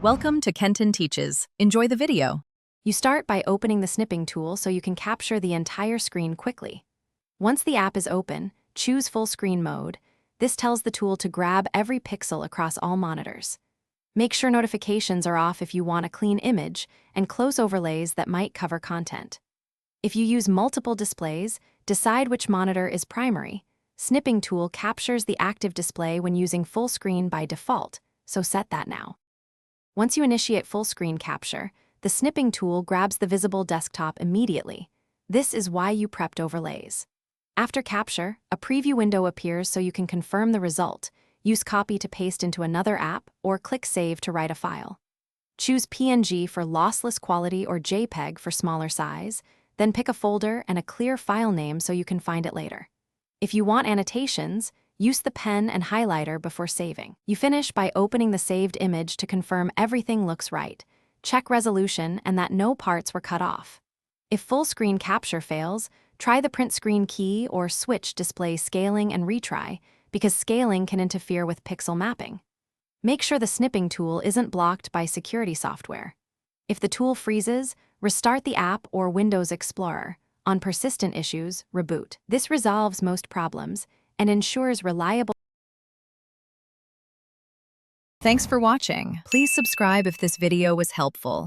Welcome to Kenton Teaches. Enjoy the video. You start by opening the snipping tool so you can capture the entire screen quickly. Once the app is open, choose full screen mode. This tells the tool to grab every pixel across all monitors. Make sure notifications are off if you want a clean image, and close overlays that might cover content. If you use multiple displays, decide which monitor is primary. Snipping tool captures the active display when using full screen by default, so set that now. Once you initiate full screen capture, the snipping tool grabs the visible desktop immediately. This is why you prepped overlays. After capture, a preview window appears so you can confirm the result, use copy to paste into another app, or click Save to write a file. Choose PNG for lossless quality or JPEG for smaller size, then pick a folder and a clear file name so you can find it later. If you want annotations, use the pen and highlighter before saving. You finish by opening the saved image to confirm everything looks right. Check resolution and that no parts were cut off. If full screen capture fails, try the print screen key or switch display scaling and retry, because scaling can interfere with pixel mapping. Make sure the snipping tool isn't blocked by security software. If the tool freezes, restart the app or Windows Explorer. On persistent issues, reboot. This resolves most problems and ensures reliable. Thanks for watching. Please subscribe if this video was helpful.